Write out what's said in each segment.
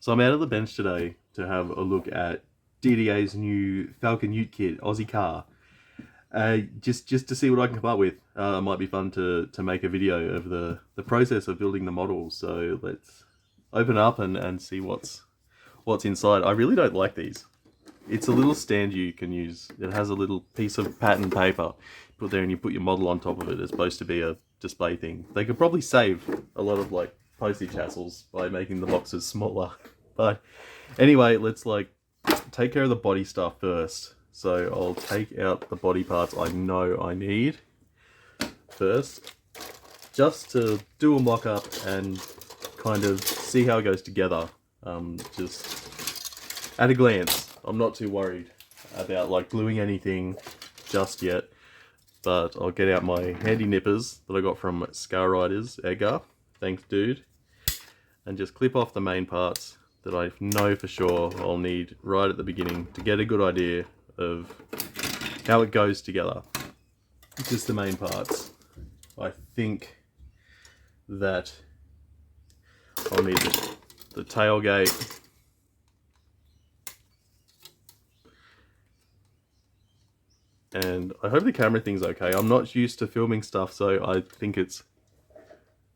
So I'm out of the bench today to have a look at DDA's new Falcon Ute kit, Aussie car. Just to see what I can come up with. It might be fun to make a video of the process of building the models. So let's open up and see what's inside. I really don't like these. It's a little stand you can use. It has a little piece of pattern paper put there and you put your model on top of it. It's supposed to be a display thing. They could probably save a lot of like postage hassles by making the boxes smaller. But anyway, let's take care of the body stuff first. So I'll take out the body parts I know I need first, just to do a mock-up and kind of see how it goes together. Just at a glance. I'm not too worried about like gluing anything just yet, but I'll get out my handy nippers that I got from Scar Riders, Edgar, thanks dude, and just clip off the main parts that I know for sure I'll need right at the beginning to get a good idea of how it goes together. Just the main parts. I think that I'll need the tailgate, and I hope the camera thing's okay. I'm not used to filming stuff, so I think it's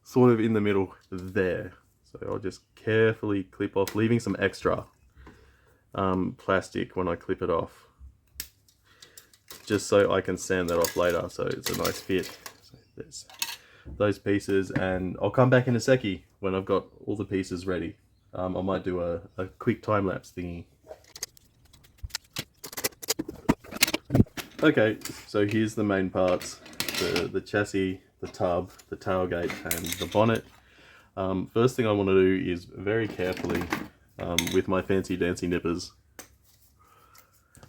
sort of in the middle there. So I'll just carefully clip off, leaving some extra plastic when I clip it off, just so I can sand that off later, so it's a nice fit. So there's those pieces, and I'll come back in a secchi when I've got all the pieces ready. I might do a quick time-lapse thingy. Okay, so here's the main parts, the chassis, the tub, the tailgate, and the bonnet. First thing I want to do is very carefully, with my fancy dancy nippers,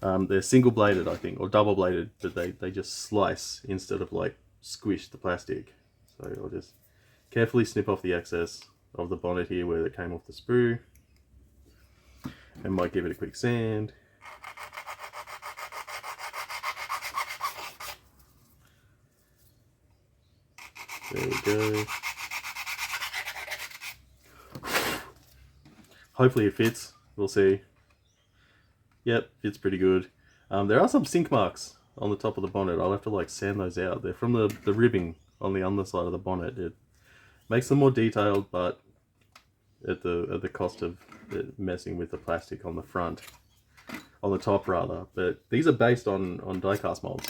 they're single bladed I think, or double bladed, but they just slice instead of like squish the plastic. So I'll just carefully snip off the excess of the bonnet here where it came off the sprue, and might give it a quick sand. There we go. Hopefully it fits, we'll see. Yep, fits pretty good. There are some sink marks on the top of the bonnet. I'll have to like sand those out. They're from the ribbing on the underside of the bonnet. It makes them more detailed, but at the cost of it messing with the plastic on the front, on the top rather. But these are based on die-cast molds.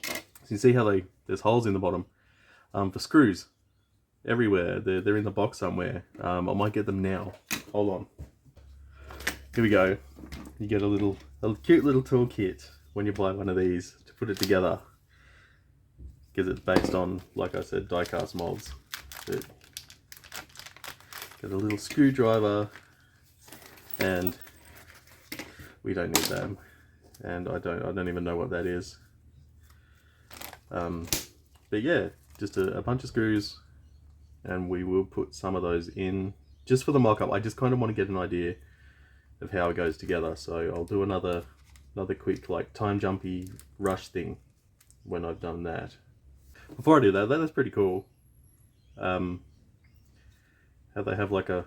So you see how there's holes in the bottom for screws everywhere. They're in the box somewhere. I might get them now. Hold on. Here we go. You get a cute little toolkit when you buy one of these to put it together, because it's based on, like I said, die-cast molds. But get a little screwdriver, and we don't need them, and I don't even know what that is. But yeah, just a bunch of screws, and we will put some of those in just for the mock-up. I just kind of want to get an idea of how it goes together, so I'll do another quick like time jumpy rush thing when I've done that. Before I do that, that's pretty cool. How they have like a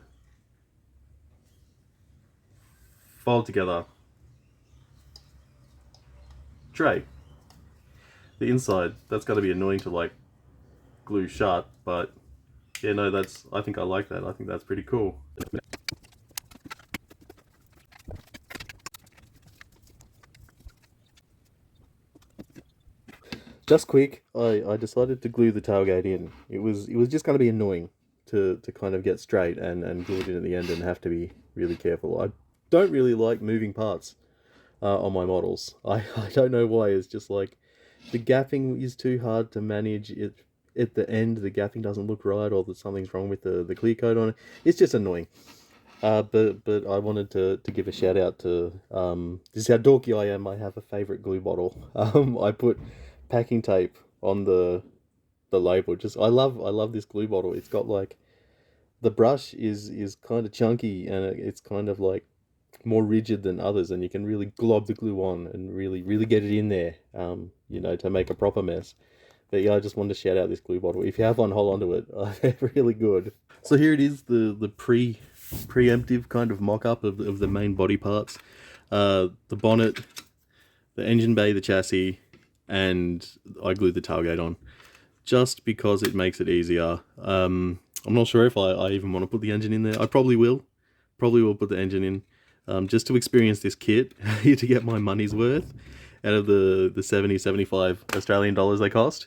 fold together tray. The inside, that's going to be annoying to like glue shut, but yeah, no, I think I like that. I think that's pretty cool. Just quick, I decided to glue the tailgate in. It was just going to be annoying to kind of get straight and glue it in at the end and have to be really careful. I don't really like moving parts on my models. I don't know why. It's just like the gapping is too hard to manage. At the end, the gapping doesn't look right, or that something's wrong with the clear coat on it. It's just annoying. But I wanted to give a shout out to, this is how dorky I am. I have a favourite glue bottle. I put packing tape on the label. Just I love this glue bottle. It's got like, the brush is kind of chunky, and it's kind of like more rigid than others, and you can really glob the glue on and really get it in there, you know, to make a proper mess. But yeah, I just wanted to shout out this glue bottle. If you have one, hold on to it. They're really good. So here it is, the preemptive kind of mock-up of the main body parts. The bonnet, the engine bay, the chassis, and I glued the tailgate on. Just because it makes it easier. I'm not sure if I even want to put the engine in there. I probably will. Probably will put the engine in. Just to experience this kit, to get my money's worth out of the 70, 75 Australian dollars they cost.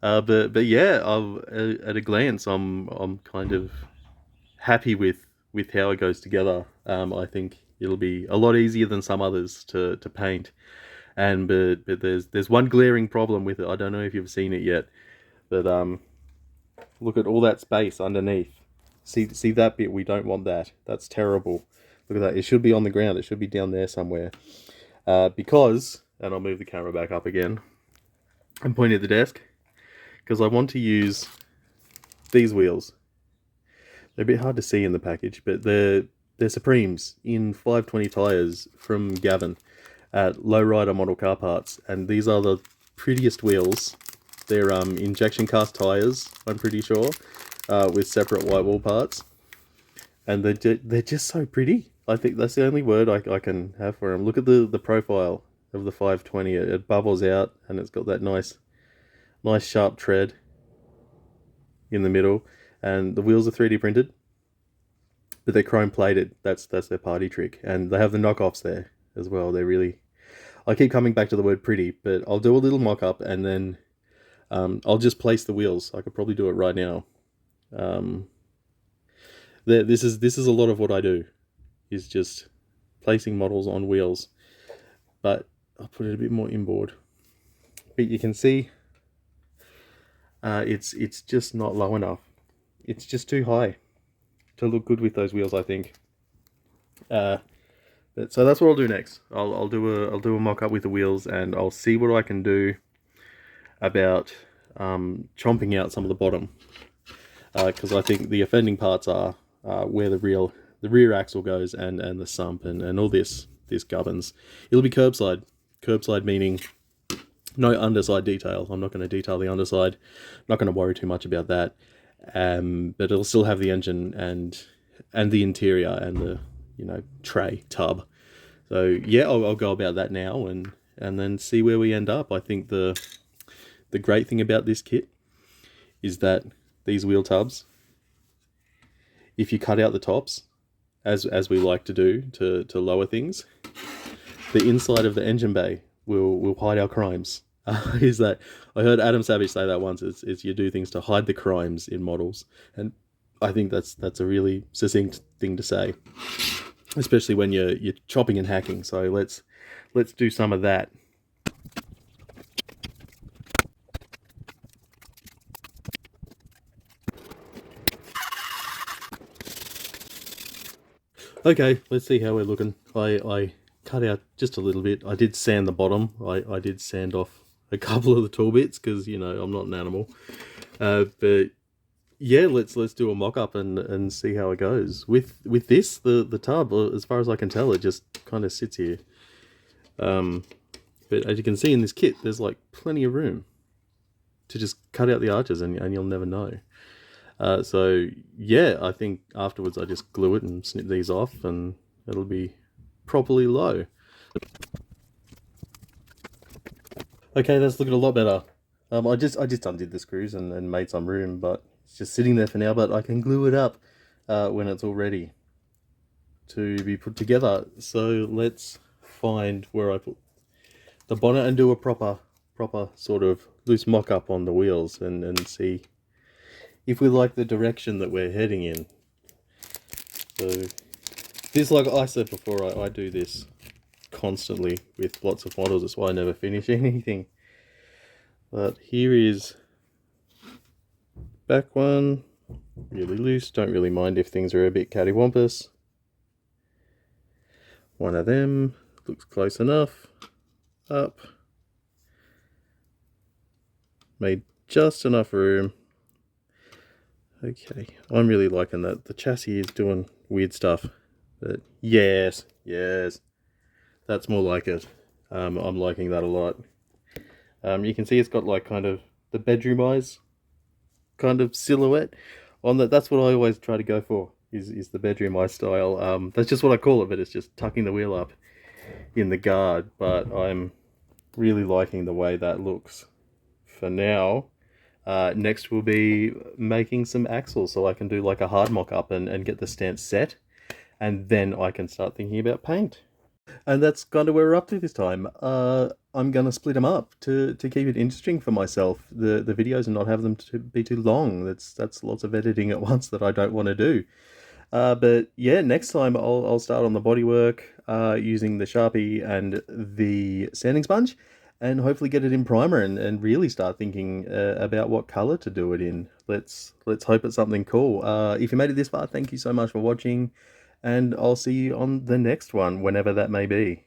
But yeah, at a glance, I'm kind of happy with how it goes together. I think it'll be a lot easier than some others to paint. But there's one glaring problem with it. I don't know if you've seen it yet, but look at all that space underneath. See that bit? We don't want that. That's terrible. Look at that. It should be on the ground. It should be down there somewhere. Because, and I'll move the camera back up again. I'm pointing at the desk because I want to use these wheels. They're a bit hard to see in the package, but they're Supremes in 520 tires from Gavin at Lowrider Model Car Parts, and these are the prettiest wheels. They're injection cast tires, I'm pretty sure, with separate white wall parts, and they're just so pretty. I think that's the only word I can have for them. Look at the profile of the 520. It bubbles out, and it's got that nice sharp tread in the middle, and the wheels are 3D printed, but they're chrome plated. That's their party trick, and they have the knockoffs there as well. They're really, I keep coming back to the word pretty, but I'll do a little mock-up, and then I'll just place the wheels. I could probably do it right now. This is a lot of what I do, is just placing models on wheels, but I'll put it a bit more inboard. But you can see it's just not low enough. It's just too high to look good with those wheels, I think. So that's what I'll do next. I'll do a mock-up with the wheels, and I'll see what I can do about chomping out some of the bottom, because I think the offending parts are where the rear axle goes, and the sump, and all this governs. It'll be curbside meaning no underside detail. I'm not going to detail the underside. I'm not going to worry too much about that. But it'll still have the engine and the interior and the tray tub. So yeah, I'll go about that now and then see where we end up. I think the great thing about this kit is that these wheel tubs, if you cut out the tops, as we like to do to lower things, the inside of the engine bay will hide our crimes. Is that, I heard Adam Savage say that once, is you do things to hide the crimes in models, and I think that's a really succinct thing to say, especially when you're chopping and hacking. So let's do some of that. Okay, let's see how we're looking. I cut out just a little bit. I did sand the bottom. I did sand off a couple of the tool bits because I'm not an animal. But yeah, let's do a mock-up and see how it goes. With this, the tub, as far as I can tell, it just kind of sits here. But as you can see in this kit, there's like plenty of room to just cut out the arches, and you'll never know. So yeah, I think afterwards I just glue it and snip these off, and it'll be properly low. Okay, that's looking a lot better. I just undid the screws and made some room, but it's just sitting there for now. But I can glue it up when it's all ready to be put together. So let's find where I put the bonnet and do a proper sort of loose mock-up on the wheels, and see if we like the direction that we're heading in. So this, like I said before, I do this constantly with lots of models. That's why I never finish anything. But here is back one, really loose. Don't really mind if things are a bit cattywampus. One of them looks close enough. Up. Made just enough room. Okay, I'm really liking that. The chassis is doing weird stuff, but yes, that's more like it. I'm liking that a lot. You can see it's got like kind of the bedroom eyes kind of silhouette on that. That's what I always try to go for. is the bedroom eye style. That's just what I call it, but it's just tucking the wheel up in the guard. But I'm really liking the way that looks for now. Next will be making some axles so I can do like a hard mock-up and get the stance set, and then I can start thinking about paint. And that's kind of where we're up to this time. I'm gonna split them up to keep it interesting for myself, the videos, and not have them to be too long. That's lots of editing at once that I don't want to do. But yeah, next time I'll start on the bodywork using the Sharpie and the sanding sponge, and hopefully get it in primer and really start thinking about what color to do it in. Let's hope it's something cool. If you made it this far, thank you so much for watching, and I'll see you on the next one, whenever that may be.